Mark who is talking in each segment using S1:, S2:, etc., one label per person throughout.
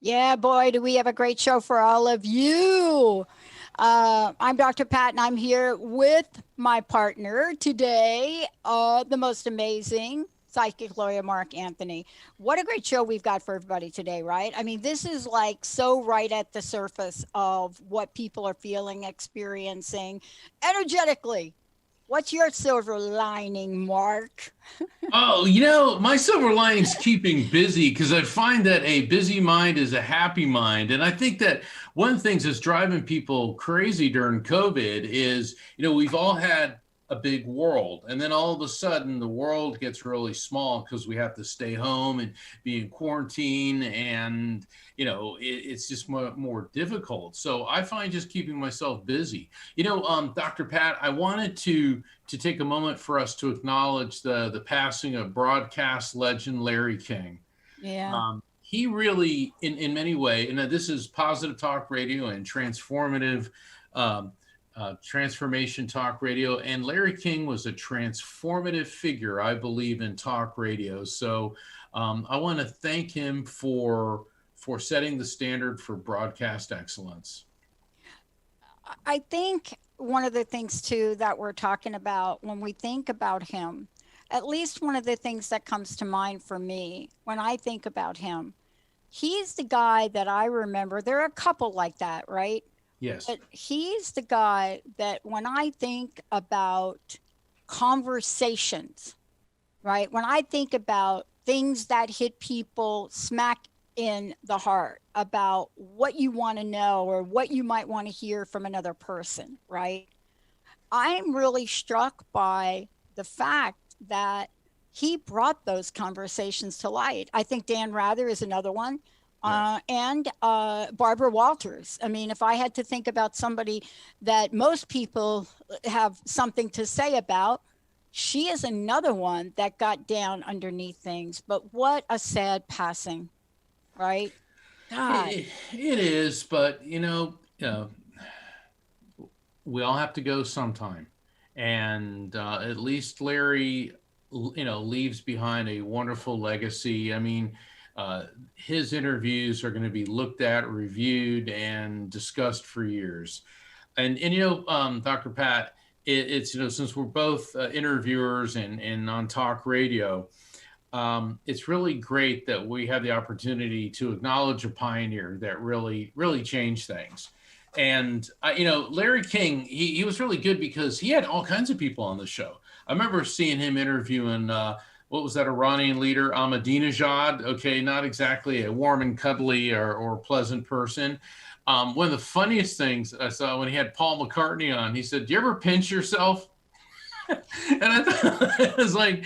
S1: Yeah, boy, do we have a great show for all of you. I'm Dr. Pat, and I'm here with my partner today, the most amazing psychic lawyer, Mark Anthony. What a great show we've got for everybody today, right? I mean, this is like so right at the surface of what people are feeling, experiencing energetically. What's your silver lining, Mark?
S2: Oh, my silver lining's keeping busy, because I find that a busy mind is a happy mind. And I think that one of the things that's driving people crazy during COVID is, we've all had a big world, and then all of a sudden the world gets really small because we have to stay home and be in quarantine, and it's just more difficult. So I find just keeping myself busy. Dr. Pat, I wanted to take a moment for us to acknowledge the passing of broadcast legend Larry King.
S1: Yeah.
S2: He really, in many ways, and this is Positive Talk Radio and transformative transformation talk radio, and Larry King was a transformative figure, I believe, in talk radio. So I want to thank him for setting the standard for broadcast excellence.
S1: I think one of the things too that we're talking about when we think about him, at least one of the things that comes to mind for me when I think about him, he's the guy that I remember. There are a couple like that, right?
S2: Yes.
S1: But he's the guy that when I think about conversations, right? When I think about things that hit people smack in the heart about what you want to know or what you might want to hear from another person, right? I'm really struck by the fact that he brought those conversations to light. I think Dan Rather is another one. And Barbara Walters. I mean, if I had to think about somebody that most people have something to say about, she is another one that got down underneath things. But what a sad passing, right? God.
S2: It is, but we all have to go sometime, and at least Larry, leaves behind a wonderful legacy. I mean, his interviews are going to be looked at, reviewed, and discussed for years. And Dr. Pat, it's since we're both interviewers and on talk radio, it's really great that we have the opportunity to acknowledge a pioneer that really changed things. And Larry King, he was really good because he had all kinds of people on the show. I remember seeing him interviewing what was that Iranian leader, Ahmadinejad? Okay, not exactly a warm and cuddly or pleasant person. One of the funniest things I saw when he had Paul McCartney on, he said, "Do you ever pinch yourself?" And I thought it was like,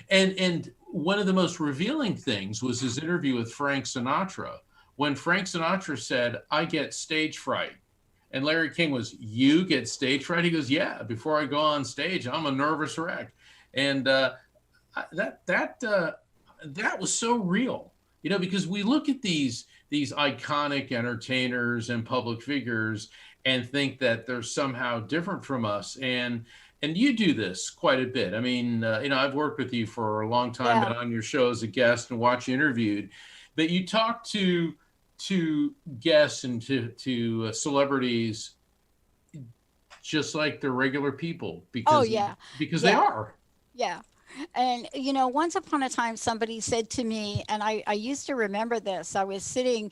S2: and one of the most revealing things was his interview with Frank Sinatra. When Frank Sinatra said, "I get stage fright," and Larry King was, "You get stage fright?" He goes, "Yeah. Before I go on stage, I'm a nervous wreck." And that was so real, because we look at these iconic entertainers and public figures and think that they're somehow different from us. And you do this quite a bit. I mean, I've worked with you for a long time,
S1: Yeah.
S2: been on your show as a guest and watch you interviewed, but you talk to guests and to celebrities just like they're regular people,
S1: Oh,
S2: because
S1: yeah.
S2: they
S1: Yeah.
S2: are.
S1: Yeah. And, once upon a time, somebody said to me, and I used to remember this. I was sitting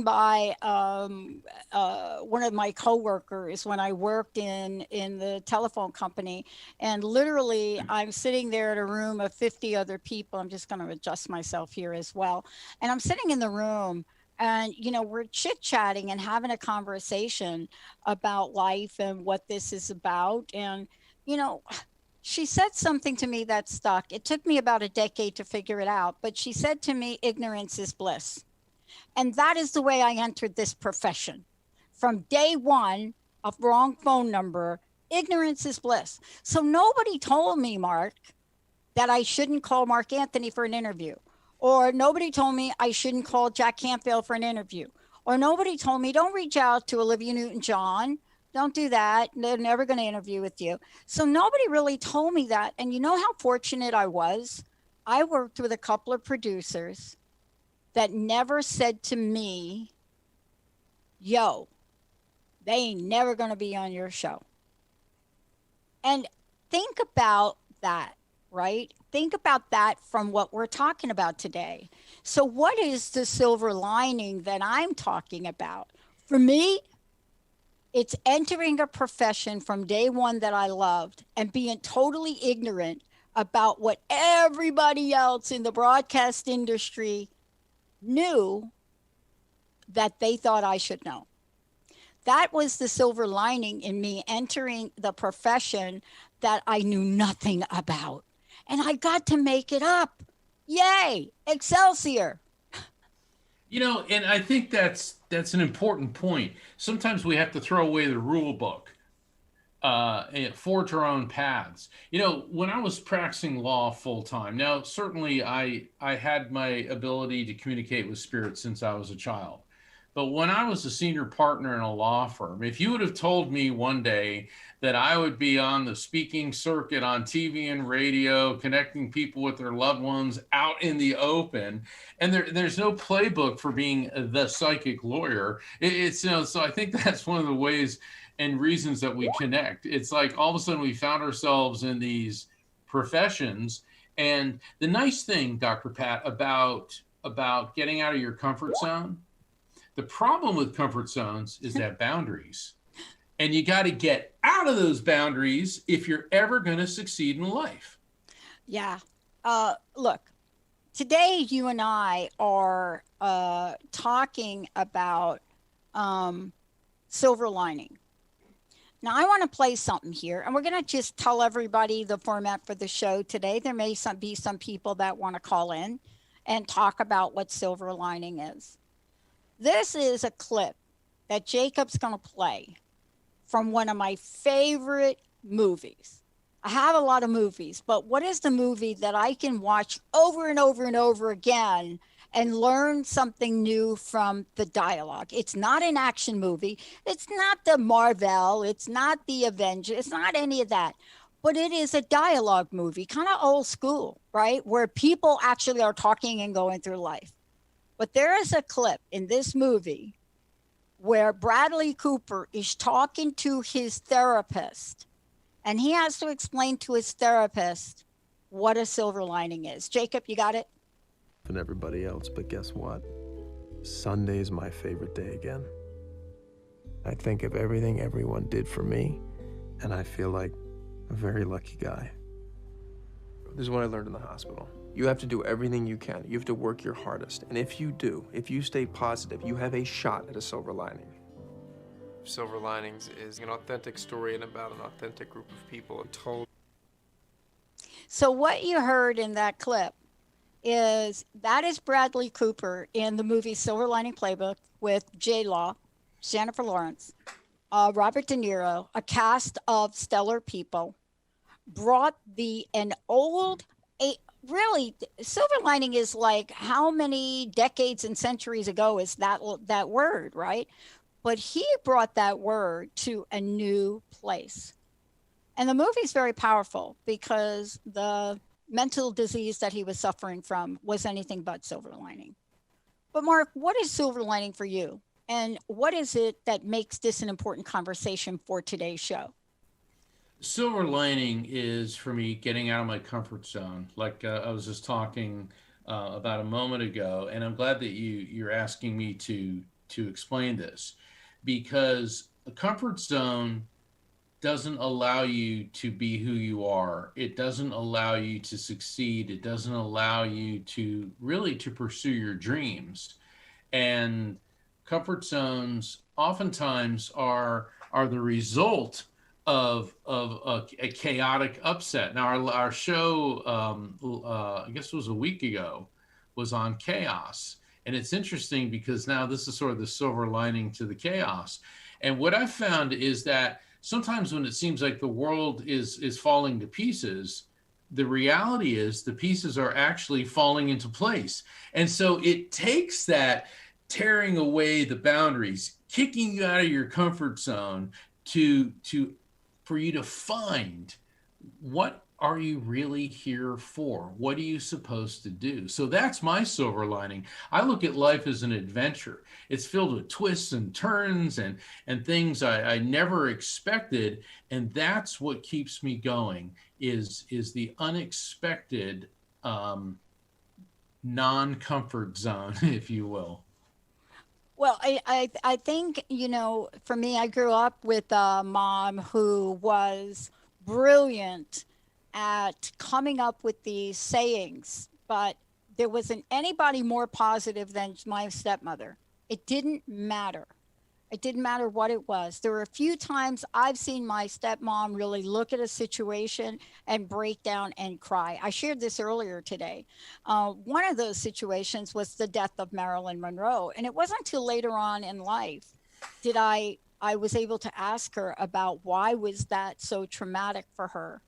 S1: by one of my coworkers when I worked in the telephone company, and literally I'm sitting there in a room of 50 other people. I'm just going to adjust myself here as well, and I'm sitting in the room. And, we're chit chatting and having a conversation about life and what this is about. And, you know, she said something to me that stuck. It took me about a decade to figure it out, but she said to me, ignorance is bliss. And that is the way I entered this profession. From day one, a wrong phone number, ignorance is bliss. So nobody told me, Mark, that I shouldn't call Mark Anthony for an interview. Or nobody told me I shouldn't call Jack Campbell for an interview. Or nobody told me don't reach out to Olivia Newton-John. Don't do that. They're never going to interview with you. So nobody really told me that. And you know how fortunate I was? I worked with a couple of producers that never said to me, yo, they ain't never going to be on your show. And think about that, right? Think about that from what we're talking about today. So, what is the silver lining that I'm talking about? For me, it's entering a profession from day one that I loved and being totally ignorant about what everybody else in the broadcast industry knew that they thought I should know. That was the silver lining in me entering the profession that I knew nothing about. And I got to make it up. Yay, Excelsior.
S2: And I think that's an important point. Sometimes we have to throw away the rule book, and forge our own paths. When I was practicing law full time, now certainly I had my ability to communicate with spirits since I was a child. But when I was a senior partner in a law firm, if you would have told me one day that I would be on the speaking circuit on TV and radio, connecting people with their loved ones out in the open, and there's no playbook for being the psychic lawyer, so I think that's one of the ways and reasons that we connect. It's like all of a sudden we found ourselves in these professions. And the nice thing, Dr. Pat, about getting out of your comfort zone, the problem with comfort zones is that boundaries. And you got to get out of those boundaries if you're ever going to succeed in life.
S1: Yeah. Look, today you and I are talking about silver lining. Now, I want to play something here, and we're going to just tell everybody the format for the show today. There may be some people that want to call in and talk about what silver lining is. This is a clip that Jacob's going to play from one of my favorite movies. I have a lot of movies, but what is the movie that I can watch over and over and over again and learn something new from the dialogue? It's not an action movie. It's not the Marvel. It's not the Avengers. It's not any of that. But it is a dialogue movie, kind of old school, right? Where people actually are talking and going through life. But there is a clip in this movie where Bradley Cooper is talking to his therapist, and he has to explain to his therapist what a silver lining is. Jacob, you got it?
S3: And everybody else, but guess what? Sunday's my favorite day again. I think of everything everyone did for me, and I feel like a very lucky guy.
S4: This is what I learned in the hospital. You have to do everything you can. You have to work your hardest. And if you do, if you stay positive, you have a shot at a silver lining. Silver Linings is an authentic story and about an authentic group of people told.
S1: So what you heard in that clip that is Bradley Cooper in the movie Silver Lining Playbook with J-Law, Jennifer Lawrence, Robert De Niro, a cast of stellar people, brought really, Silver Lining is like how many decades and centuries ago is that word, right? But he brought that word to a new place. And the movie's very powerful because the mental disease that he was suffering from was anything but silver lining. But Mark, what is silver lining for you? And what is it that makes this an important conversation for today's show?
S2: Silver lining is for me getting out of my comfort zone. Like I was just talking about a moment ago, and I'm glad that you're asking me to explain this, because a comfort zone doesn't allow you to be who you are. It doesn't allow you to succeed. It doesn't allow you to really to pursue your dreams. And comfort zones oftentimes are the result of a chaotic upset. Now our show, I guess it was a week ago, was on chaos. And it's interesting because now this is sort of the silver lining to the chaos. And what I found is that sometimes when it seems like the world is falling to pieces, the reality is the pieces are actually falling into place. And so it takes that tearing away the boundaries, kicking you out of your comfort zone for you to find what are you really here for? What are you supposed to do? So that's my silver lining. I look at life as an adventure. It's filled with twists and turns and things I never expected. And that's what keeps me going is the unexpected non-comfort zone, if you will.
S1: Well, I think, for me, I grew up with a mom who was brilliant at coming up with these sayings, but there wasn't anybody more positive than my stepmother. It didn't matter. It didn't matter what it was. There were a few times I've seen my stepmom really look at a situation and break down and cry. I shared this earlier today. One of those situations was the death of Marilyn Monroe. And it wasn't until later on in life did I was able to ask her about why was that so traumatic for her?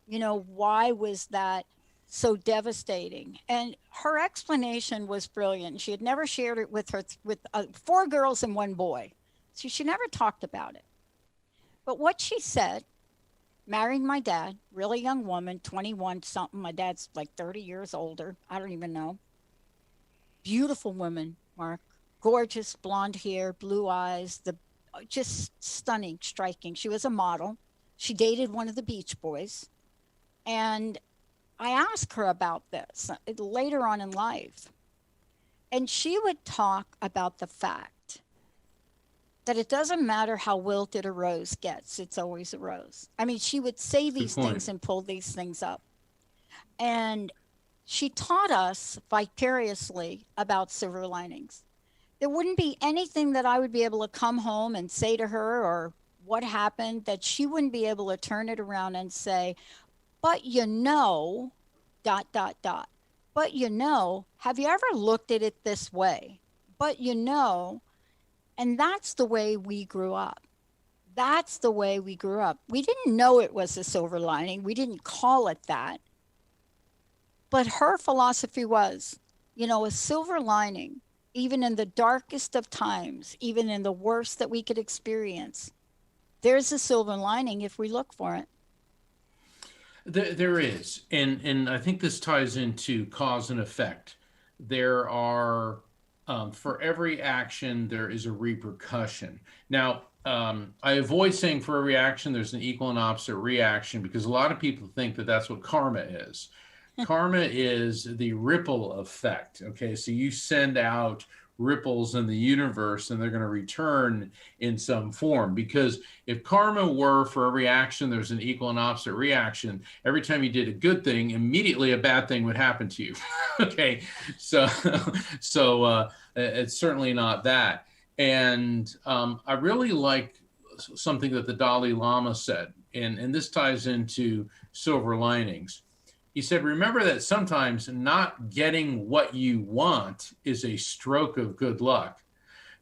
S1: Why was that so devastating? And her explanation was brilliant. She had never shared it with 4 girls and 1 boy. So she never talked about it. But what she said, marrying my dad, really young woman, 21 something. My dad's like 30 years older. I don't even know. Beautiful woman, Mark. Gorgeous blonde hair, blue eyes, just stunning, striking. She was a model. She dated one of the Beach Boys. And I asked her about this later on in life. And she would talk about the fact that it doesn't matter how wilted a rose gets, it's always a rose. I mean, she would say these things and pull these things up. And she taught us vicariously about silver linings. There wouldn't be anything that I would be able to come home and say to her or what happened that she wouldn't be able to turn it around and say, but dot, dot, dot. But have you ever looked at it this way? But and that's the way we grew up. That's the way we grew up. We didn't know it was a silver lining. We didn't call it that. But her philosophy was, a silver lining, even in the darkest of times, even in the worst that we could experience, there's a silver lining if we look for it.
S2: There is. And I think this ties into cause and effect. There are, for every action, there is a repercussion. Now, I avoid saying for every action, there's an equal and opposite reaction, because a lot of people think that that's what karma is. Karma is the ripple effect. Okay, so you send out ripples in the universe and they're going to return in some form, because if karma were for every action there's an equal and opposite reaction, every time you did a good thing, immediately a bad thing would happen to you. Okay, so it's certainly not that. And I really like something that the Dalai Lama said, and this ties into silver linings. He said, remember that sometimes not getting what you want is a stroke of good luck.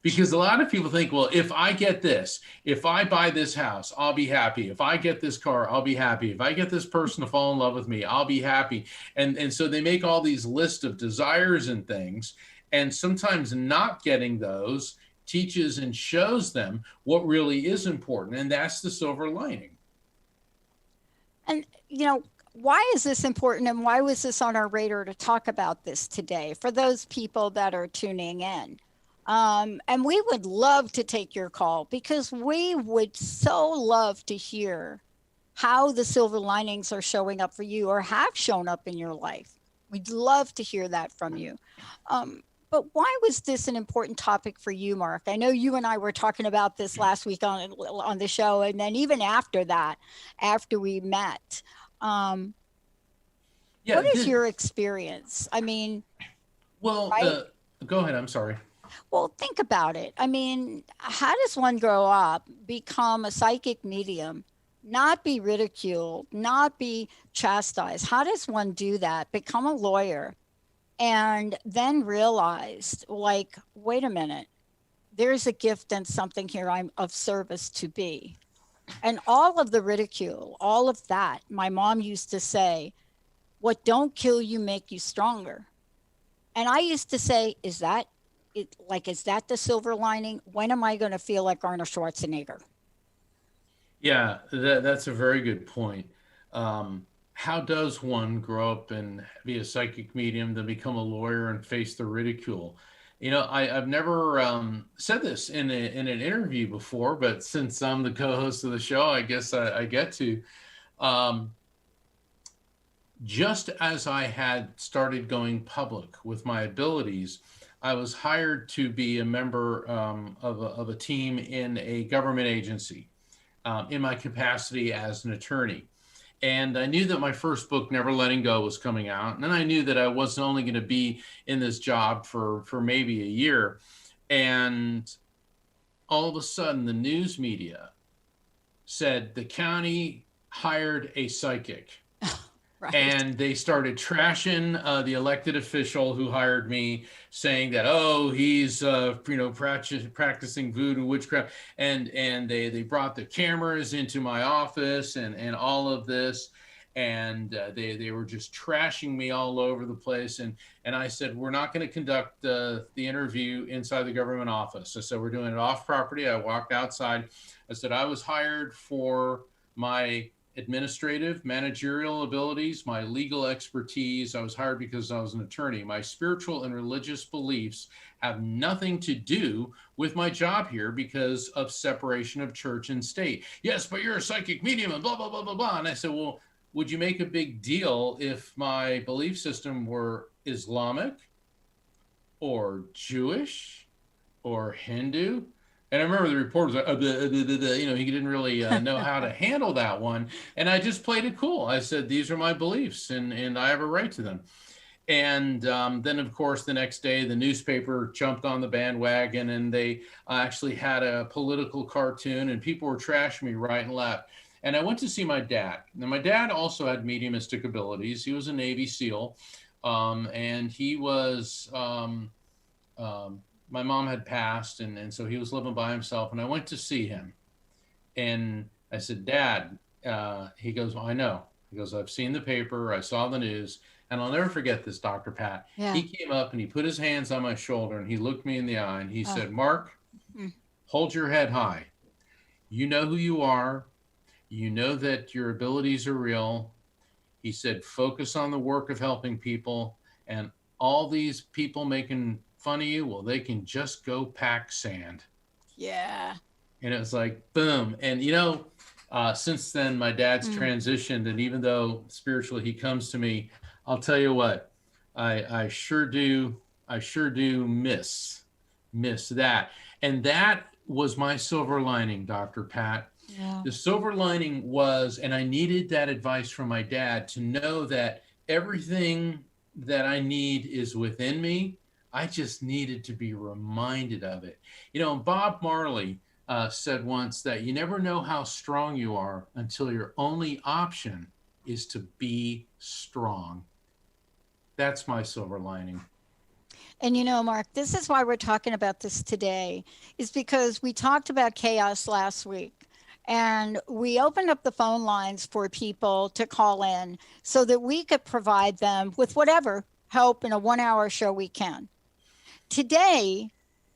S2: Because a lot of people think, well, if I get this, if I buy this house, I'll be happy. If I get this car, I'll be happy. If I get this person to fall in love with me, I'll be happy. And so they make all these lists of desires and things. And sometimes not getting those teaches and shows them what really is important. And that's the silver lining.
S1: And, you know, why is this important, and why was this on our radar to talk about this today for those people that are tuning in? And we would love to take your call, because we would so love to hear how the silver linings are showing up for you or have shown up in your life. We'd love to hear that from you. But why was this an important topic for you, Mark? I know you and I were talking about this last week on the show, and then even after that, after we met. What is your experience? I mean,
S2: well,
S1: right?
S2: Go ahead. I'm sorry.
S1: Well, think about it. I mean, how does one grow up, become a psychic medium, not be ridiculed, not be chastised? How does one do that? Become a lawyer and then realize, like, wait a minute, there's a gift and something here I'm of service to be. And all of the ridicule, all of that, my mom used to say, what don't kill you make you stronger. And I used to say, is that the silver lining? When am I going to feel like Arnold Schwarzenegger?
S2: Yeah, that's a very good point. How does one grow up and be a psychic medium, then become a lawyer and face the ridicule? You know, I've never said this in an interview before, but since I'm the co-host of the show, I guess I get to. Just as I had started going public with my abilities, I was hired to be a member of a team in a government agency in my capacity as an attorney. And I knew that my first book, Never Letting Go, was coming out. And then I knew that I wasn't only going to be in this job for maybe a year. And all of a sudden, the news media said the county hired a psychic. Right. And they started trashing the elected official who hired me, saying that, oh, he's practicing voodoo witchcraft, and they brought the cameras into my office and all of this, and they were just trashing me all over the place. And I said, we're not going to conduct the interview inside the government office. I said, we're doing it off property. I walked outside. I said, I was hired for my administrative, managerial abilities, my legal expertise. I was hired because I was an attorney. My spiritual and religious beliefs have nothing to do with my job here because of separation of church and state. Yes, but you're a psychic medium and blah, blah, blah, blah, blah. And I said, well, would you make a big deal if my belief system were Islamic or Jewish or Hindu? And I remember the reporter was like, he didn't really know how to handle that one. And I just played it cool. I said, these are my beliefs and I have a right to them. And then, of course, the next day, the newspaper jumped on the bandwagon and they actually had a political cartoon and people were trashing me right and left. And I went to see my dad. Now, my dad also had mediumistic abilities. He was a Navy SEAL and he was... my mom had passed, and so he was living by himself, and I went to see him. And I said, Dad, he goes, well, I know. He goes, I've seen the paper, I saw the news, and I'll never forget this, Dr. Pat. Yeah. He came up and he put his hands on my shoulder, and he looked me in the eye, and he said, Mark, hold your head high. You know who you are. You know that your abilities are real. He said, focus on the work of helping people, and all these people making fun of you, well, they can just go pack sand.
S1: Yeah.
S2: And it was like, boom. And, since then, my dad's transitioned. And even though spiritually he comes to me, I'll tell you what, I sure do miss that. And that was my silver lining, Dr. Pat. Yeah. The silver lining was, and I needed that advice from my dad to know that everything that I need is within me. I just needed to be reminded of it. Bob Marley said once that you never know how strong you are until your only option is to be strong. That's my silver lining.
S1: And Mark, this is why we're talking about this today, is because we talked about chaos last week. And we opened up the phone lines for people to call in so that we could provide them with whatever help in a 1-hour show we can. Today,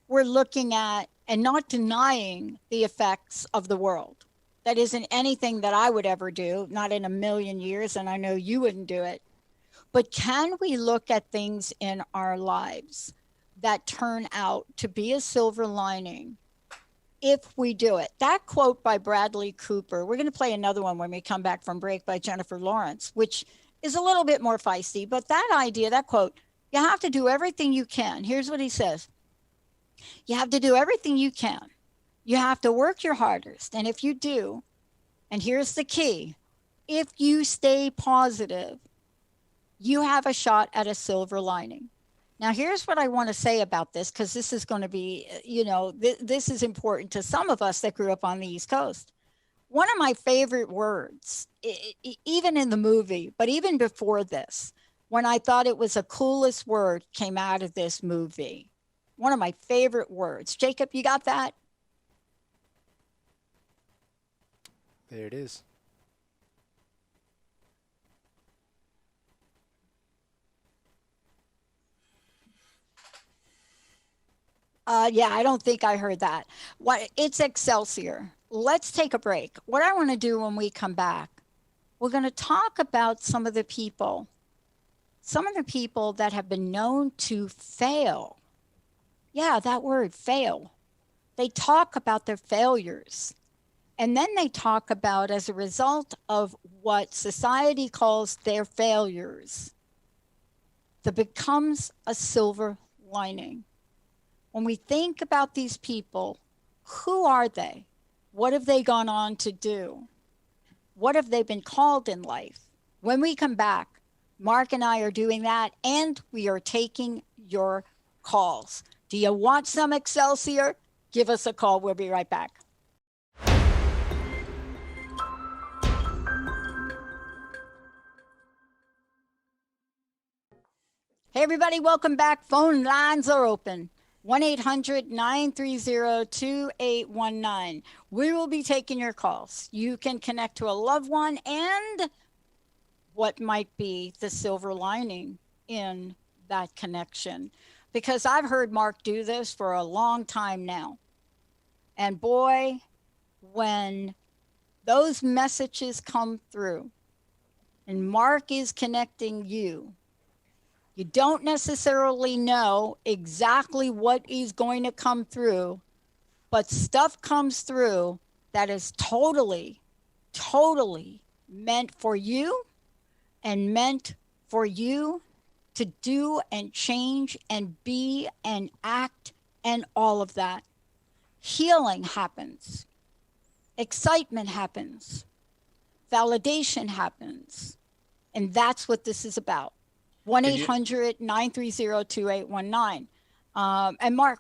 S1: we're looking at and not denying the effects of the world. That isn't anything that I would ever do, not in a million years, and I know you wouldn't do it. But can we look at things in our lives that turn out to be a silver lining if we do it? That quote by Bradley Cooper, we're going to play another one when we come back from break by Jennifer Lawrence, which is a little bit more feisty, but that idea, that quote, you have to do everything you can. Here's what he says. You have to do everything you can. You have to work your hardest. And if you do, and here's the key, if you stay positive, you have a shot at a silver lining. Now, here's what I want to say about this, because this is going to be, this is important to some of us that grew up on the East Coast. One of my favorite words, even in the movie, but even before this, when I thought it was the coolest word came out of this movie. One of my favorite words. Jacob, you got that?
S5: There it is.
S1: Yeah, I don't think I heard that. It's Excelsior. Let's take a break. What I want to do when we come back, we're going to talk about some of the people that have been known to fail. Yeah, that word, fail. They talk about their failures. And then they talk about, as a result of what society calls their failures, there becomes a silver lining. When we think about these people, who are they? What have they gone on to do? What have they been called in life? When we come back, Mark and I are doing that, and we are taking your calls. Do you want some Excelsior? Give us a call. We'll be right back. Hey, everybody, welcome back. Phone lines are open. 1-800-930-2819. We will be taking your calls. You can connect to a loved one and what might be the silver lining in that connection. Because I've heard Mark do this for a long time now. And boy, when those messages come through and Mark is connecting you, you don't necessarily know exactly what is going to come through, but stuff comes through that is totally, totally meant for you and meant for you to do and change and be and act and all of that. Healing happens. Excitement happens. Validation happens. And that's what this is about. 1-800-930-2819. And Mark,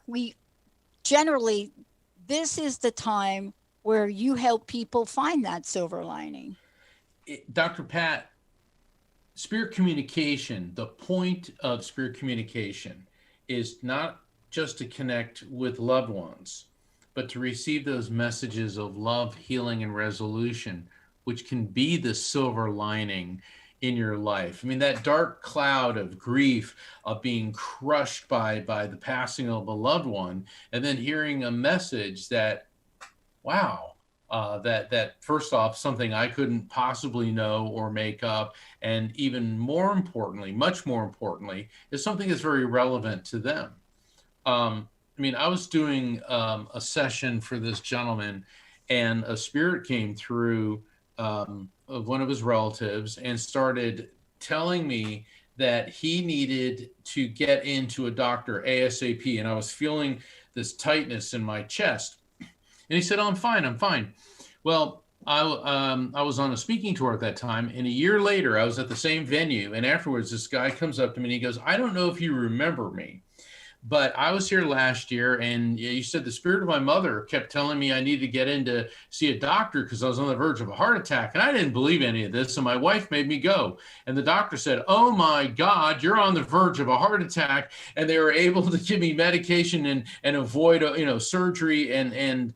S1: this is the time where you help people find that silver lining.
S2: Dr. Pat, spirit communication, the point of spirit communication is not just to connect with loved ones, but to receive those messages of love, healing, and resolution, which can be the silver lining in your life. I mean, that dark cloud of grief, of being crushed by the passing of a loved one, and then hearing a message that, wow, that first off, something I couldn't possibly know or make up, and even more importantly, much more importantly, is something that's very relevant to them. I mean, I was doing a session for this gentleman, and a spirit came through of one of his relatives and started telling me that he needed to get into a doctor ASAP. And I was feeling this tightness in my chest. And he said, "Oh, I'm fine. Well, I was on a speaking tour at that time. And a year later, I was at the same venue. And afterwards, this guy comes up to me and he goes, "I don't know if you remember me, But I was here last year, and you said the spirit of my mother kept telling me I needed to get in to see a doctor because I was on the verge of a heart attack. And I didn't believe any of this. So my wife made me go. And the doctor said, "Oh my God, you're on the verge of a heart attack." And they were able to give me medication and avoid, surgery. And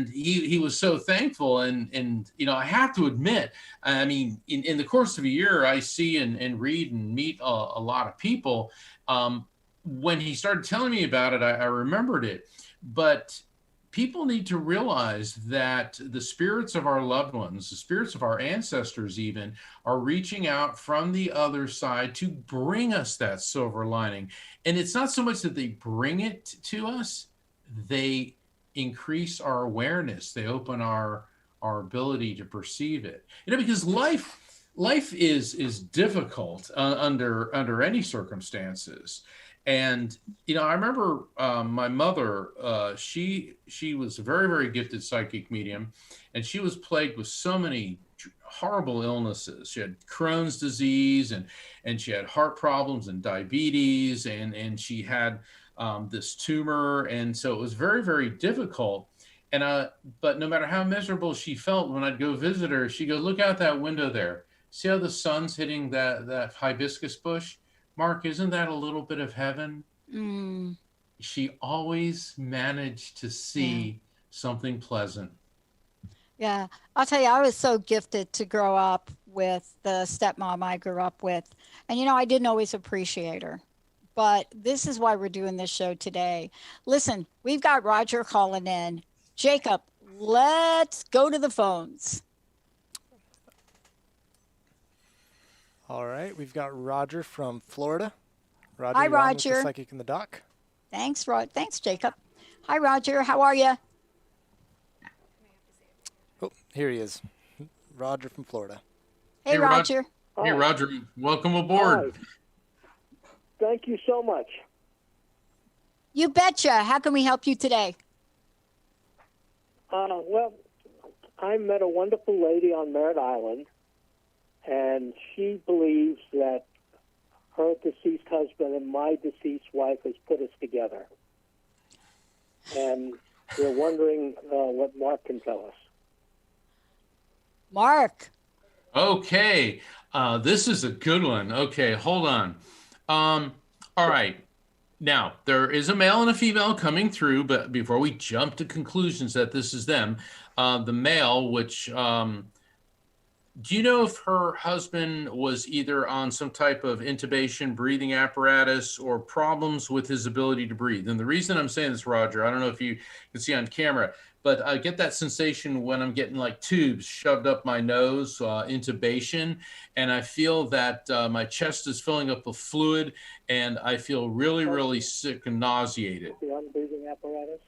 S2: he was so thankful. And I have to admit, I mean, in the course of a year, I see and read and meet a lot of people. When he started telling me about it, I remembered it. But people need to realize that the spirits of our loved ones, the spirits of our ancestors even, are reaching out from the other side to bring us that silver lining. And it's not so much that they bring it to us, they increase our awareness. They open our ability to perceive it. Because life is difficult under any circumstances. And, I remember my mother, she was a very, very gifted psychic medium, and she was plagued with so many horrible illnesses. She had Crohn's disease, and she had heart problems and diabetes, and she had this tumor. And so it was very, very difficult. And but no matter how miserable she felt, when I'd go visit her, she'd go, "Look out that window there. See how the sun's hitting that hibiscus bush? Mark, isn't that a little bit of heaven?" She always managed to see something pleasant.
S1: Yeah, I'll tell you, I was so gifted to grow up with the stepmom I grew up with. And, I didn't always appreciate her. But this is why we're doing this show today. Listen, we've got Roger calling in. Jacob, let's go to the phones.
S5: All right, we've got Roger from Florida. Roger,
S1: hi,
S5: you're on with
S1: Roger.
S5: the Psychic in the Dock.
S1: Thanks, Thanks, Jacob. Hi, Roger. How are you?
S5: Oh, here he is. Roger from Florida.
S1: Hey, Roger.
S2: Hey, Roger. Welcome aboard.
S6: Hi. Thank you so much.
S1: You betcha. How can we help you today?
S6: Well, I met a wonderful lady on Merritt Island, and she believes that her deceased husband and my deceased wife has put us together. And we're wondering what Mark can tell us.
S1: Mark.
S2: Okay. This is a good one. Okay, hold on. All right. Now, there is a male and a female coming through, but before we jump to conclusions that this is them, the male, which, do you know if her husband was either on some type of intubation breathing apparatus or problems with his ability to breathe? And the reason I'm saying this, Roger, I don't know if you can see on camera, but I get that sensation when I'm getting like tubes shoved up my nose, intubation, and I feel that my chest is filling up with fluid, and I feel really, really sick and nauseated.
S6: The breathing apparatus?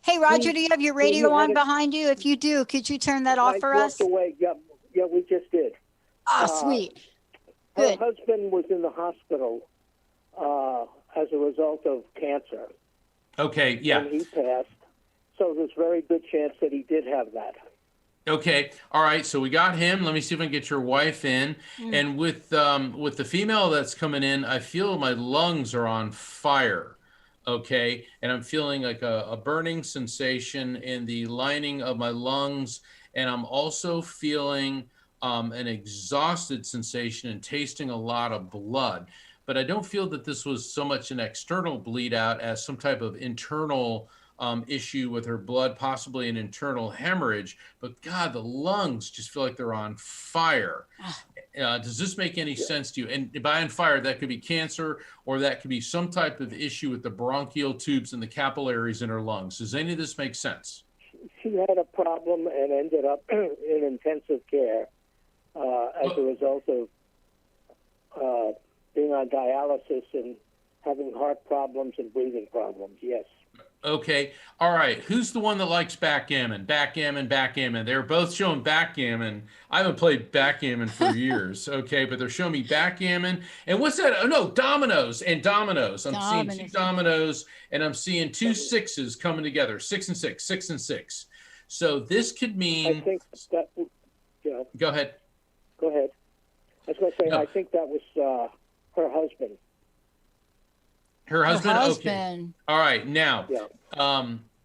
S1: Hey, Roger, do you have your radio on behind you? If you do, could you turn that off for us?
S6: I walked away. Yeah, we just did.
S1: Oh, sweet. Good.
S6: Her husband was in the hospital as a result of cancer.
S2: Okay, yeah.
S6: And he passed. So there's a very good chance that he did have that.
S2: Okay, all right. So we got him. Let me see if I can get your wife in. And with the female that's coming in, I feel my lungs are on fire. Okay, and I'm feeling like a burning sensation in the lining of my lungs, and I'm also feeling an exhausted sensation and tasting a lot of blood. But I don't feel that this was so much an external bleed out as some type of internal issue with her blood, possibly an internal hemorrhage. But God, the lungs just feel like they're on fire. Does this make any sense to you? And by on fire, that could be cancer, or that could be some type of issue with the bronchial tubes and the capillaries in her lungs. Does any of this make sense?
S6: She had a problem and ended up in intensive care as a result of being on dialysis and having heart problems and breathing problems, yes.
S2: Okay. All right. Who's the one that likes backgammon? Backgammon, backgammon. They're both showing backgammon. I haven't played backgammon for years. Okay. But they're showing me backgammon. And what's that? Oh, no, dominoes and dominoes. I'm seeing two dominoes, and I'm seeing two sixes coming together. 6 and 6, 6 and 6. So this could mean.
S6: I think that,
S2: Go ahead.
S6: Go ahead. I was going to say, no. I think that was her husband.
S2: Her husband? Okay.
S1: husband.
S2: All right. Now,
S6: Yeah.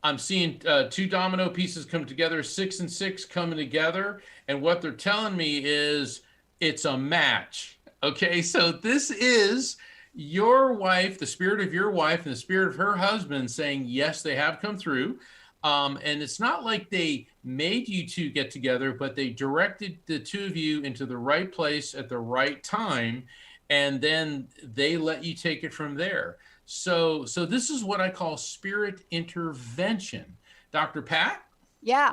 S2: I'm seeing 2 domino pieces come together, 6 and 6 coming together. And what they're telling me is it's a match. Okay. So this is your wife, the spirit of your wife and the spirit of her husband saying, yes, they have come through. And it's not like they made you two get together, but they directed the two of you into the right place at the right time. And then they let you take it from there. So this is what I call spirit intervention. Dr. Pat?
S1: Yeah.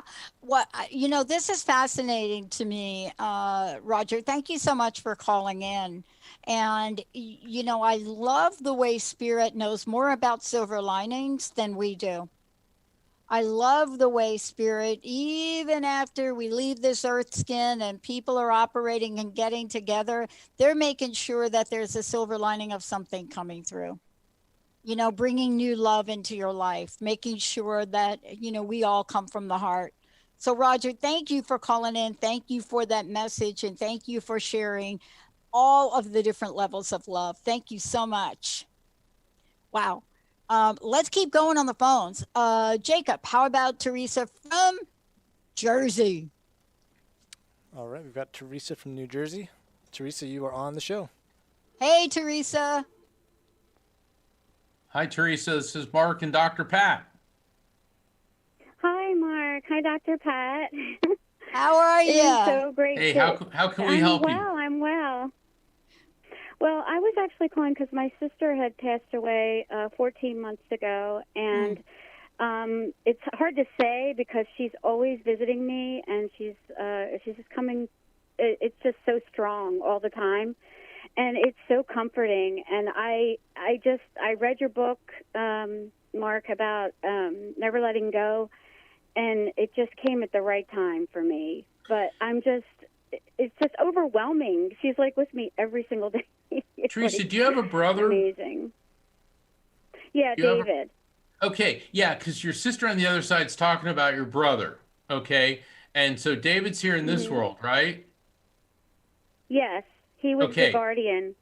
S1: This is fascinating to me, Roger. Thank you so much for calling in. And, I love the way spirit knows more about silver linings than we do. I love the way spirit, even after we leave this earth skin and people are operating and getting together, they're making sure that there's a silver lining of something coming through. Bringing new love into your life, making sure that, we all come from the heart. So, Roger, thank you for calling in. Thank you for that message. And thank you for sharing all of the different levels of love. Thank you so much. Wow. Let's keep going on the phones. Jacob, how about Teresa from Jersey?
S5: All right, we've got Teresa from New Jersey. Teresa, you are on the show.
S1: Hey, Teresa.
S2: Hi, Teresa. This is Mark and Dr. Pat.
S7: Hi, Mark. Hi, Dr. Pat.
S1: How are you?
S7: It's so great.
S2: Hey, how can we help you?
S7: I'm well. Well, I was actually calling because my sister had passed away 14 months ago, and it's hard to say because she's always visiting me, and she's just coming. It's just so strong all the time, and it's so comforting. And I read your book, Mark, about never letting go, and it just came at the right time for me. But it's just overwhelming. She's like with me every single day.
S2: Teresa, do you have a brother?
S7: Amazing. Yeah, David.
S2: Okay, yeah, because your sister on the other side's talking about your brother. Okay, and so David's here in this world, right?
S7: Yes, he was the guardian.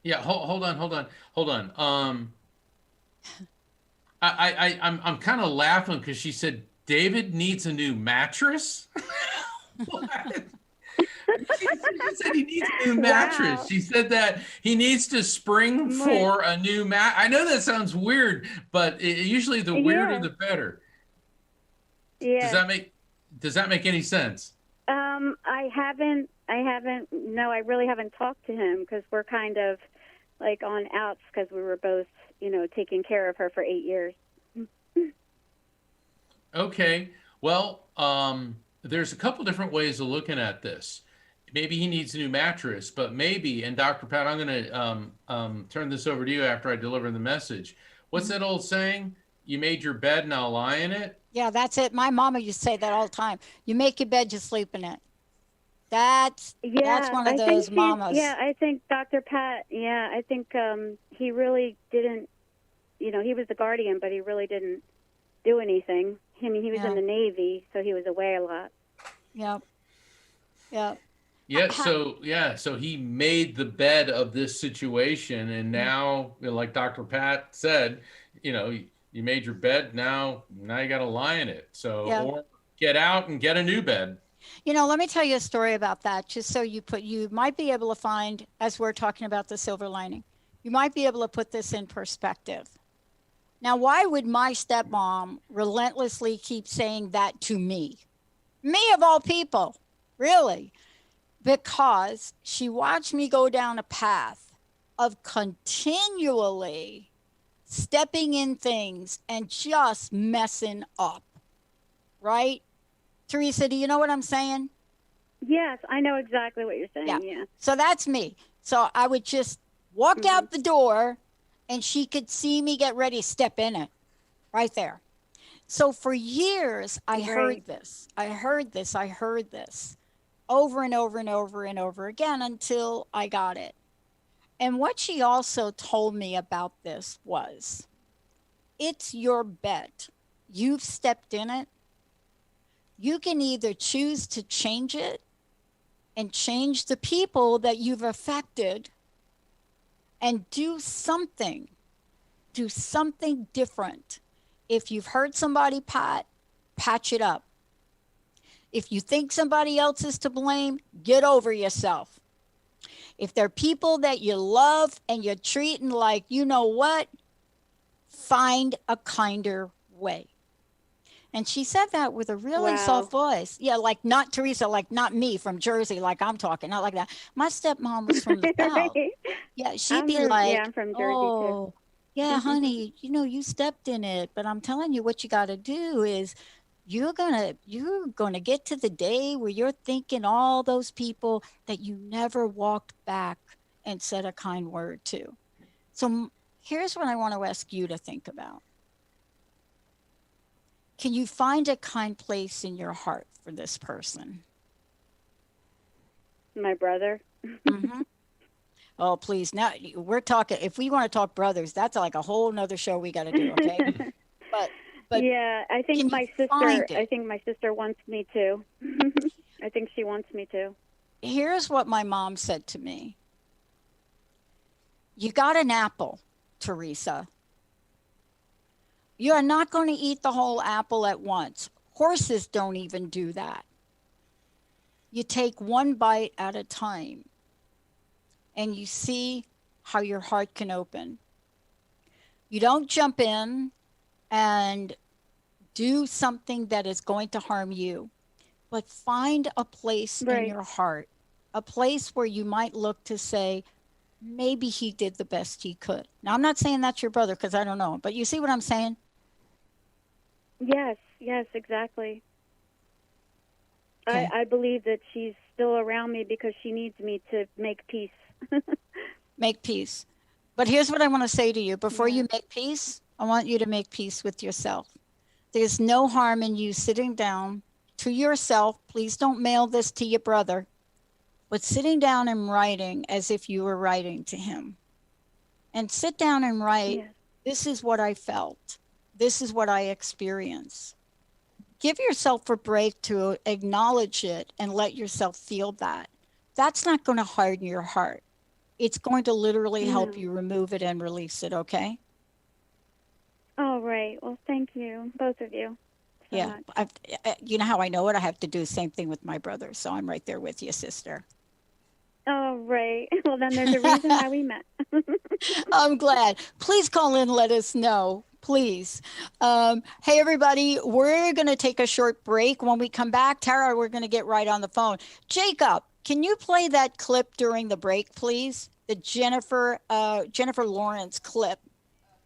S2: Yeah, hold on. I'm kind of laughing because she said David needs a new mattress. What? She said he needs a new mattress. Wow. She said that he needs to spring for a new mat. I know that sounds weird, but usually the weirder the better. Yeah. Does that make any sense?
S7: I haven't. No, I really haven't talked to him because we're kind of like on outs because we were both, taking care of her for 8 years.
S2: Okay. Well, there's a couple different ways of looking at this. Maybe he needs a new mattress, but maybe, and Dr. Pat, I'm going to turn this over to you after I deliver the message. What's that old saying? You made your bed, now lie in it?
S1: Yeah, that's it. My mama used to say that all the time. You make your bed, you sleep in it. That's one of those mamas.
S7: Yeah, I think Dr. Pat, I think he really didn't, he was the guardian, but he really didn't do anything. I mean, he was in the Navy, so he was away a lot.
S1: Yep.
S2: Yeah, so he made the bed of this situation, and now, like Dr. Pat said, you made your bed, now you got to lie in it. So, or get out and get a new bed.
S1: Let me tell you a story about that, just so you might be able to find, as we're talking about the silver lining, you might be able to put this in perspective. Now, why would my stepmom relentlessly keep saying that to me? Me of all people, really? Because she watched me go down a path of continually stepping in things and just messing up, right? Teresa, do you know what I'm saying?
S7: Yes, I know exactly what you're saying. Yeah.
S1: So that's me. So I would just walk out the door and she could see me get ready to step in it right there. So for years, I heard this over and over and over and over again until I got it. And what she also told me about this was, it's your bed. You've stepped in it. You can either choose to change it and change the people that you've affected and do something different. If you've hurt somebody, patch it up. If you think somebody else is to blame, get over yourself. If there are people that you love and you're treating like, you know what, find a kinder way. And she said that with a really soft voice. Yeah, like not Teresa, like not me from Jersey, like I'm talking, not like that. My stepmom was from the South. Yeah, she'd be like,
S7: yeah, I'm from Jersey
S1: oh, yeah, honey, you know, you stepped in it, but I'm telling you what you got to do is you're gonna get to the day where you're thinking all those people that you never walked back and said a kind word to. So here's what I want to ask you to think about. Can you find a kind place in your heart for this person?
S7: My brother.
S1: Mm-hmm. Oh, please. Now we're talking, if we want to talk brothers, that's like a whole nother show we got to do. Okay. But
S7: yeah, I think my sister wants me to. I think she wants me to.
S1: Here's what my mom said to me. You got an apple, Teresa. You are not going to eat the whole apple at once. Horses don't even do that. You take one bite at a time and you see how your heart can open. You don't jump in and do something that is going to harm you, but find a place in your heart, a place where you might look to say, maybe he did the best he could. Now, I'm not saying that's your brother because I don't know, but you see what I'm saying?
S7: Yes, exactly.
S1: Okay.
S7: I believe that she's still around me because she needs me to make peace.
S1: Make peace. But here's what I want to say to you. Before you make peace, I want you to make peace with yourself. There's no harm in you sitting down to yourself. Please don't mail this to your brother, but sitting down and writing as if you were writing to him. And sit down and write, this is what I felt. This is what I experienced. Give yourself a break to acknowledge it and let yourself feel that. That's not going to harden your heart. It's going to literally help you remove it and release it, okay?
S7: All right. Well, thank you, both of you. So much.
S1: You know how I know it? I have to do the same thing with my brother, so I'm right there with you, sister.
S7: All right. Well, then there's a reason why we met.
S1: I'm glad. Please call in, let us know. Please. Hey, everybody, we're going to take a short break. When we come back, Tara, we're going to get right on the phone. Jacob, can you play that clip during the break, please? The Jennifer Lawrence clip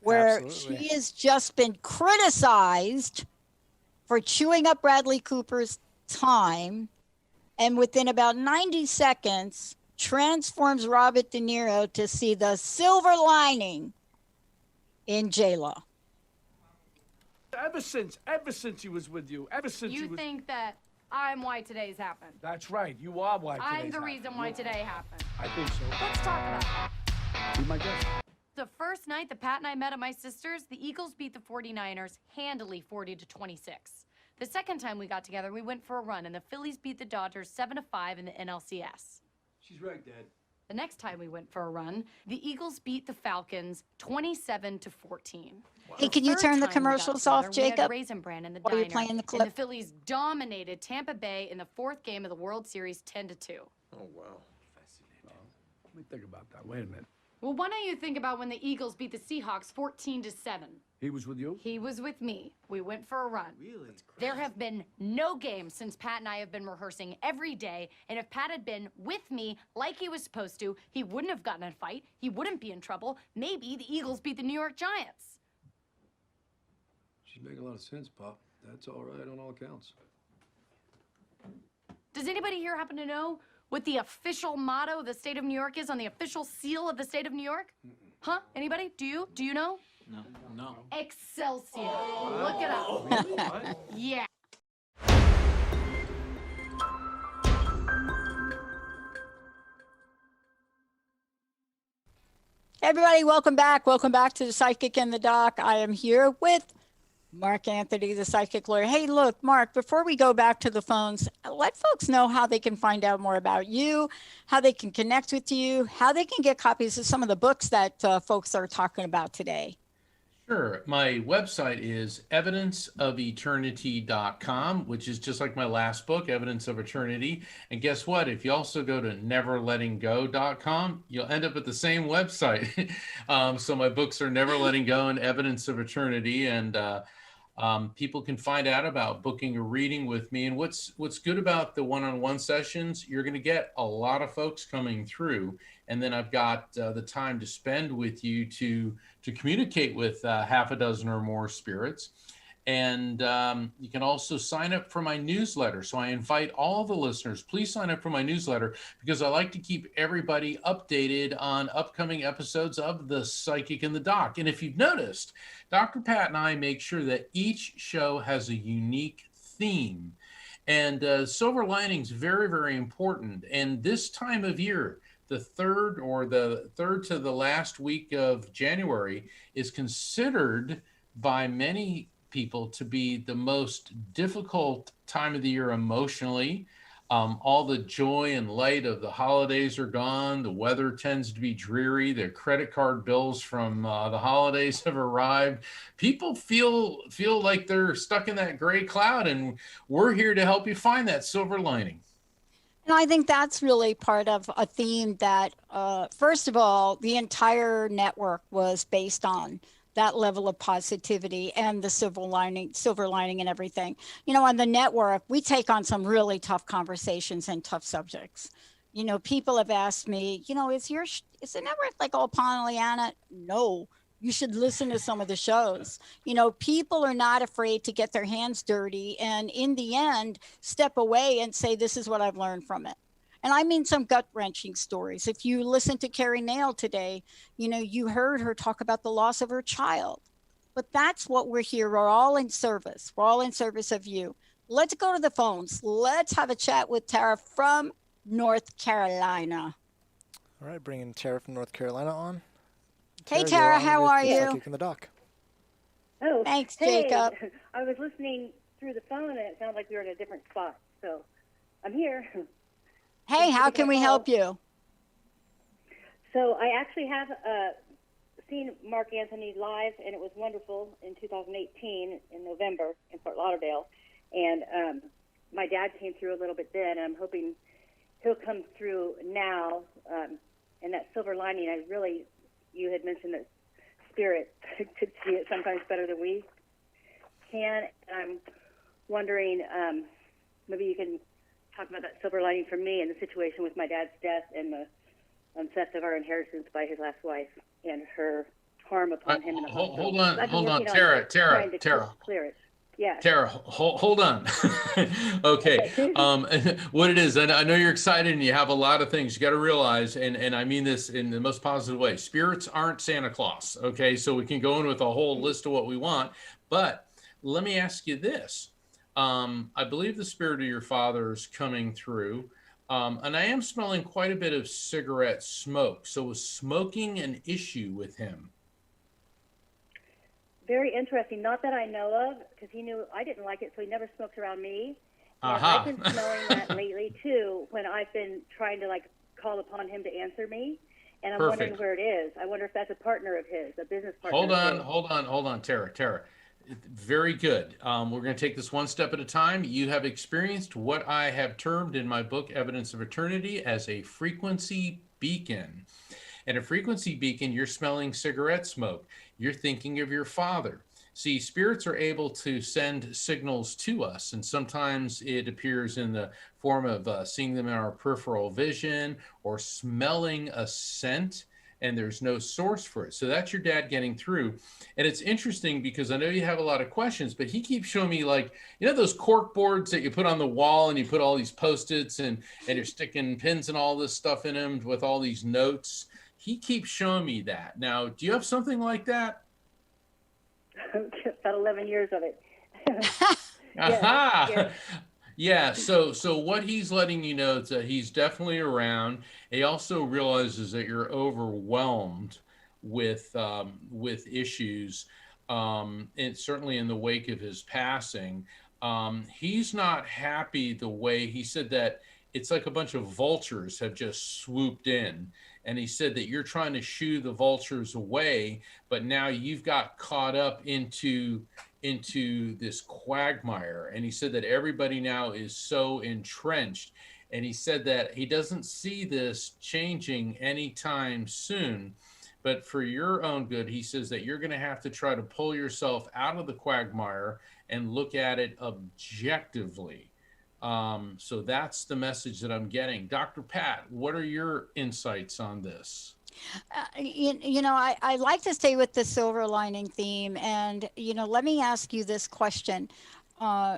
S1: where she has just been criticized for chewing up Bradley Cooper's time, and within about 90 seconds transforms Robert De Niro to see the silver lining in J-Lo.
S8: Ever since he was with you,
S9: You think that I'm why today's happened?
S8: That's right, you are why today's
S9: I'm the reason why today happened.
S8: I think so.
S9: Let's talk about that.
S8: Be my guest.
S9: The first night that Pat and I met at my sister's, the Eagles beat the 49ers handily 40-26. The second time we got together, we went for a run, and the Phillies beat the Dodgers 7-5 in the NLCS.
S8: She's right, Dad.
S9: The next time we went for a run, the Eagles beat the Falcons 27-14.
S1: Hey, can you turn the commercials off, Jacob?
S9: Raisin Bran in the
S1: While you're
S9: diner,
S1: playing the
S9: and
S1: clip.
S9: the Phillies dominated Tampa Bay in the fourth game of the World Series 10-2.
S4: Oh, wow.
S8: Fascinating. Let me think about that. Wait a minute.
S9: Well, why don't you think about when the Eagles beat the Seahawks 14-7?
S8: He was with you?
S9: He was with me. We went for a run.
S8: Really?
S9: There have been no games since Pat and I have been rehearsing every day, and if Pat had been with me like he was supposed to, he wouldn't have gotten in a fight. He wouldn't be in trouble. Maybe the Eagles beat the New York Giants.
S10: She's making a lot of sense, Pop. That's all right on all accounts.
S9: Does anybody here happen to know what the official motto of the state of New York is on the official seal of the state of New York? Huh? Anybody? Do you? Do you know?
S10: No.
S9: Excelsior. Look it up.
S10: Really? What?
S9: Yeah.
S1: Everybody, welcome back. Welcome back to the Psychic and the Doc. I am here with Mark Anthony, the psychic lawyer. Hey, look, Mark, before we go back to the phones, let folks know how they can find out more about you, how they can connect with you, how they can get copies of some of the books that folks are talking about today.
S2: Sure. My website is evidenceofeternity.com, which is just like my last book, Evidence of Eternity. And guess what? If you also go to neverlettinggo.com, you'll end up at the same website. So my books are Never Letting Go and Evidence of Eternity. And people can find out about booking a reading with me. And what's good about the one-on-one sessions, you're going to get a lot of folks coming through. And then I've got the time to spend with you to communicate with half a dozen or more spirits. And you can also sign up for my newsletter. So I invite all the listeners, please sign up for my newsletter, because I like to keep everybody updated on upcoming episodes of The Psychic and the Doc. And if you've noticed, Dr. Pat and I make sure that each show has a unique theme. And silver lining's very, very important. And this time of year, the third to the last week of January is considered by many people to be the most difficult time of the year emotionally. All the joy and light of the holidays are gone. The weather tends to be dreary. The credit card bills from the holidays have arrived. People feel like they're stuck in that gray cloud, and we're here to help you find that silver lining.
S1: And I think that's really part of a theme that, first of all, the entire network was based on that level of positivity and the silver lining and everything. You know, on the network, we take on some really tough conversations and tough subjects. You know, people have asked me, you know, is the network like all Pollyanna? No. You should listen to some of the shows. You know, people are not afraid to get their hands dirty and in the end, step away and say, this is what I've learned from it. And I mean some gut-wrenching stories. If you listen to Carrie Nail today, you know, you heard her talk about the loss of her child. But that's what we're here. We're all in service. We're all in service of you. Let's go to the phones. Let's have a chat with Tara from North Carolina.
S5: All right, bringing Tara from North Carolina on.
S1: Hey, Tara, how are you?
S5: Psychic in the Doc.
S7: Oh,
S1: thanks,
S7: hey.
S1: Jacob.
S7: I was listening through the phone, and it sounded like we were in a different spot. So I'm here.
S1: Hey, how can we help you?
S7: So I actually have seen Mark Anthony live, and it was wonderful in 2018 in November in Fort Lauderdale. And my dad came through a little bit then, and I'm hoping he'll come through now. And that silver lining, you had mentioned that spirit could see it sometimes better than we can. And I'm wondering, maybe you can talk about that silver lining for me and the situation with my dad's death and the theft of our inheritance by his last wife and her harm upon him in the hospital.
S2: Hold on, Tara.
S7: Clear it. Yeah.
S2: Tara, hold on. Okay. What it is, and I know you're excited and you have a lot of things you got to realize, and I mean this in the most positive way. Spirits aren't Santa Claus. Okay. So we can go in with a whole list of what we want, but let me ask you this. I believe the spirit of your father is coming through, and I am smelling quite a bit of cigarette smoke. So was smoking an issue with him?
S7: Very interesting. Not that I know of, because he knew I didn't like it, so he never smoked around me. And I've been smelling that lately, too, when I've been trying to, call upon him to answer me. And I'm wondering where it is. I wonder if that's a partner of his, a business partner.
S2: Hold on, Tara. Very good. We're going to take this one step at a time. You have experienced what I have termed in my book, Evidence of Eternity, as a frequency beacon. And a frequency beacon, you're smelling cigarette smoke. You're thinking of your father. See, spirits are able to send signals to us, and sometimes it appears in the form of seeing them in our peripheral vision or smelling a scent, and there's no source for it. So that's your dad getting through. And it's interesting because I know you have a lot of questions, but he keeps showing me, those cork boards that you put on the wall and you put all these Post-its and you're sticking pins and all this stuff in them with all these notes. He keeps showing me that. Now, do you have something like that?
S7: About 11 years of it.
S2: Aha! Yeah. So what he's letting you know is that he's definitely around. He also realizes that you're overwhelmed with issues. and certainly in the wake of his passing. He's not happy the way he said that it's like a bunch of vultures have just swooped in. And he said that you're trying to shoo the vultures away, but now you've got caught up into this quagmire. And he said that everybody now is so entrenched. And he said that he doesn't see this changing anytime soon. But for your own good, he says that you're going to have to try to pull yourself out of the quagmire and look at it objectively. So that's the message that I'm getting. Dr. Pat, what are your insights on this?
S1: I like to stay with the silver lining theme. And, let me ask you this question,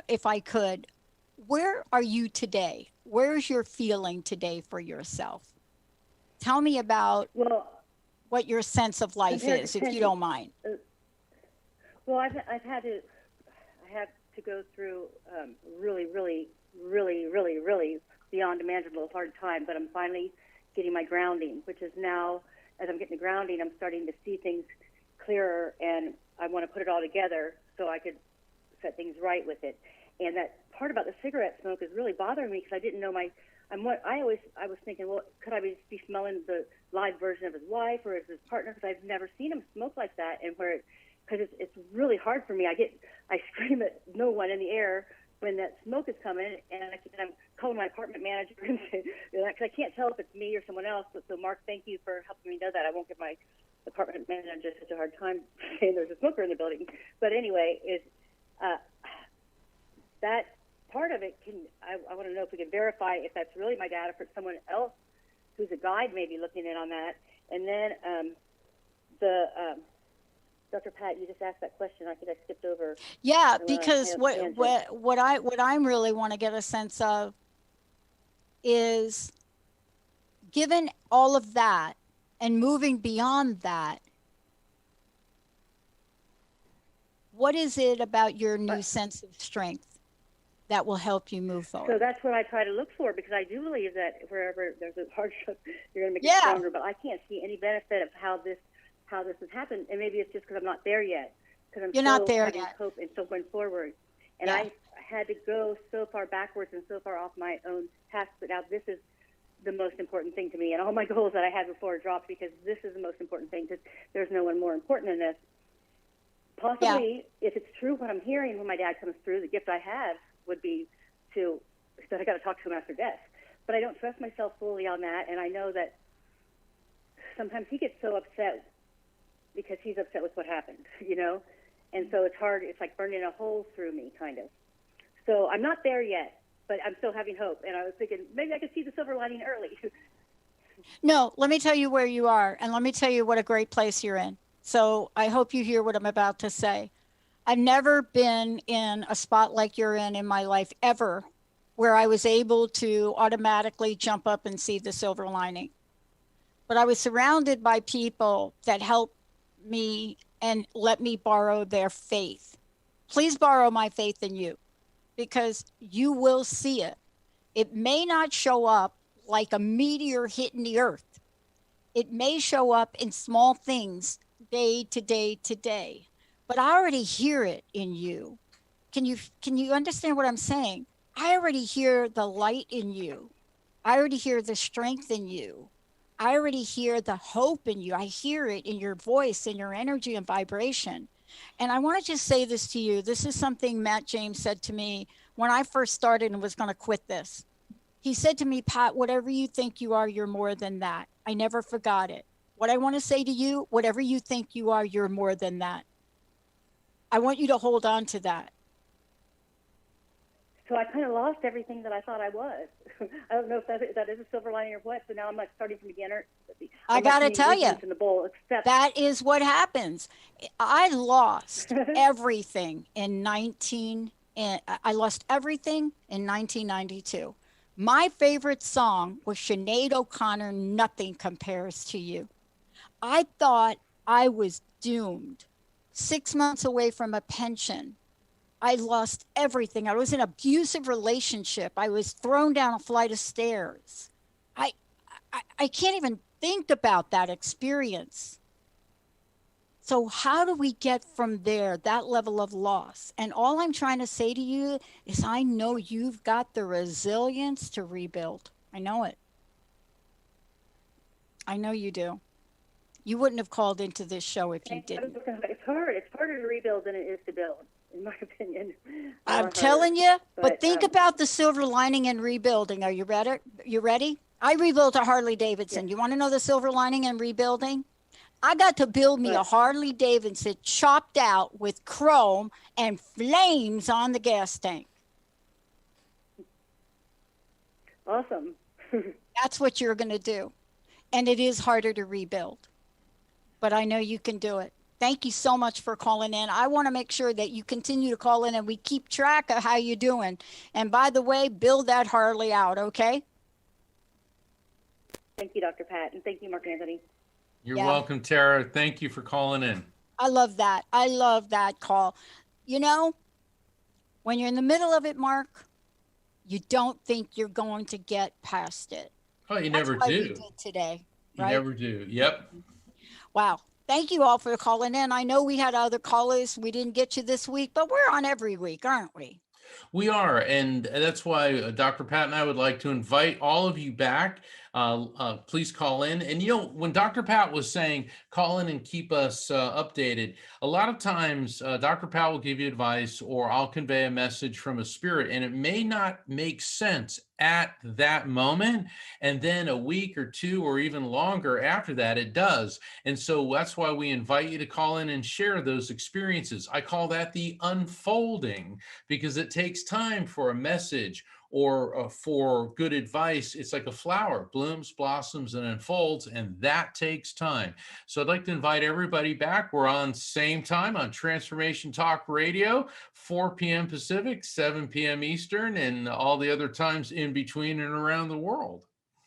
S1: if I could. Where are you today? Where's your feeling today for yourself? Tell me about what your sense of life is, if you don't mind.
S11: Well, I have to go through really beyond imaginable hard time, but I'm finally getting my grounding, which is now, as I'm getting the grounding, I'm starting to see things clearer, and I want to put it all together so I could set things right with it. And that part about the cigarette smoke is really bothering me because I didn't know I was thinking, well, could I be smelling the live version of his wife or his partner? Because I've never seen him smoke like that, and because it's really hard for me. I scream at no one in the air when that smoke is coming, and I'm calling my apartment manager and because I can't tell if it's me or someone else. So Mark, thank you for helping me know that. I won't give my apartment manager such a hard time saying there's a smoker in the building. But anyway, that part of it I want to know if we can verify if that's really my dad or if it's someone else who's a guide maybe looking in on that. And then Dr. Pat, you just asked that question. I think I skipped over.
S1: Yeah, because what I really want to get a sense of is, given all of that and moving beyond that, what is it about your new sense of strength that will help you move forward?
S11: So that's what I try to look for, because I do believe that wherever there's a hardship, you're going to make it stronger. But I can't see any benefit of how this has happened, and maybe it's just because I'm not there yet. Because
S1: you're not there yet.
S11: Hope and still going forward, and I had to go so far backwards and so far off my own path. But now this is the most important thing to me, and all my goals that I had before dropped because this is the most important thing. Because there's no one more important than this. Possibly, if it's true what I'm hearing when my dad comes through, the gift I have would be that I got to talk to him after death. But I don't trust myself fully on that, and I know that sometimes he gets so upset because he's upset with what happened, and so it's hard. It's like burning a hole through me, kind of. So I'm not there yet, but I'm still having hope, and I was thinking maybe I could see the silver lining early.
S1: No, let me tell you where you are, and let me tell you what a great place you're in. So I hope you hear what I'm about to say. I've never been in a spot like you're in my life ever, where I was able to automatically jump up and see the silver lining. But I was surrounded by people that helped me and let me borrow their faith. Please borrow my faith in you, because you will see it. It may not show up like a meteor hitting the earth. It may show up in small things day to day to day, but I already hear it in you. Can you understand what I'm saying? I already hear the light in you. I already hear the strength in you. I already hear the hope in you. I hear it in your voice, in your energy and vibration. And I want to just say this to you. This is something Matt James said to me when I first started and was going to quit this. He said to me, Pat, whatever you think you are, you're more than that. I never forgot it. What I want to say to you, whatever you think you are, you're more than that. I want you to hold on to that.
S11: So I kind of lost everything that I thought I was. I don't know if that is a silver lining or what. So now I'm like starting from beginner.
S1: I got to tell you, that is what happens. I lost everything I lost everything in 1992. My favorite song was Sinead O'Connor, Nothing Compares to You. I thought I was doomed. 6 months away from a pension. I lost everything. I was in an abusive relationship. I was thrown down a flight of stairs. I can't even think about that experience. So how do we get from there, that level of loss? And all I'm trying to say to you is I know you've got the resilience to rebuild. I know it. I know you do. You wouldn't have called into this show if you didn't.
S11: It's hard. It's harder to rebuild than it is to build, in my opinion.
S1: I'm telling you, but think about the silver lining in rebuilding. Are you ready? You ready? I rebuilt a Harley Davidson. You want to know the silver lining in rebuilding? I got to build me a Harley Davidson chopped out with chrome and flames on the gas tank.
S11: Awesome.
S1: That's what you're going to do. And it is harder to rebuild. But I know you can do it. Thank you so much for calling in. I want to make sure that you continue to call in and we keep track of how you're doing. And by the way, build that Harley out, okay?
S11: Thank you, Dr. Pat, and thank you, Mark Anthony.
S2: You're welcome, Tara. Thank you for calling in.
S1: I love that. I love that call. You know, when you're in the middle of it, Mark, you don't think you're going to get past it.
S2: Oh, you
S1: That's
S2: never
S1: why
S2: do.
S1: We did today,
S2: You
S1: right?
S2: never do. Yep.
S1: Wow. Thank you all for calling in. I know we had other callers. We didn't get you this week, but we're on every week, aren't we?
S2: We are, and that's why Dr. Pat and I would like to invite all of you back. Please call in. And, you know, when Dr. Pat was saying, call in and keep us updated, a lot of times Dr. Pat will give you advice or I'll convey a message from a spirit, and it may not make sense at that moment. And then a week or two or even longer after that, it does. And so that's why we invite you to call in and share those experiences. I call that the unfolding, because it takes time for a message or for good advice. It's like a flower, blooms, blossoms, and unfolds, and that takes time. So I'd like to invite everybody back. We're on same time on Transformation Talk Radio, 4 p.m. Pacific, 7 p.m. Eastern, and all the other times in between and around the world.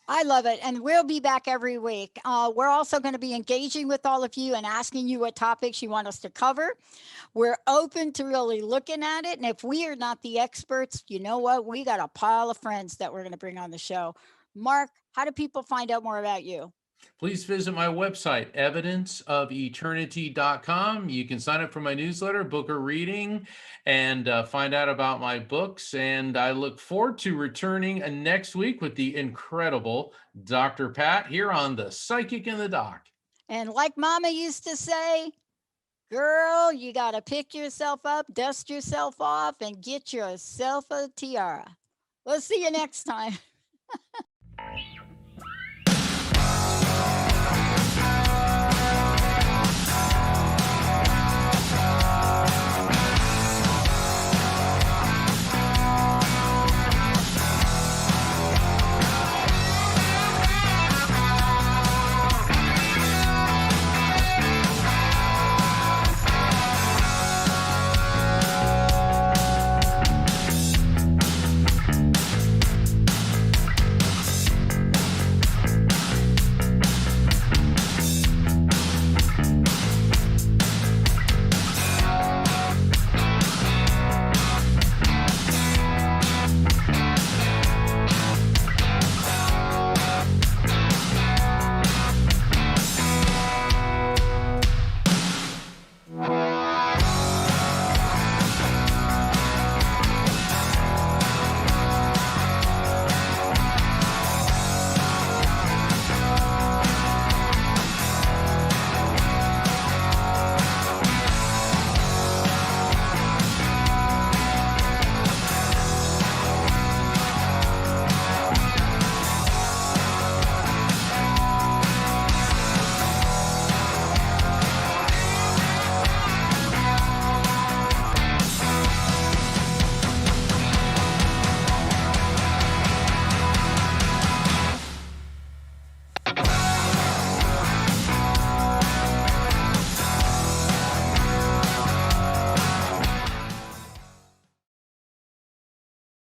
S1: I love it. And we'll be back every week. We're also going to be engaging with all of you and asking you what topics you want us to cover. We're open to really looking at it. And if we are not the experts, you know what? We got a pile of friends that we're going to bring on the show. Mark, how do people find out more about you?
S2: Please visit my website, evidenceofeternity.com. You can sign up for my newsletter, book a reading, and find out about my books. And I look forward to returning next week with the incredible Dr. Pat here on The Psychic in the Doc.
S1: And like Mama used to say, girl, you got to pick yourself up, dust yourself off, and get yourself a tiara. We'll see you next time.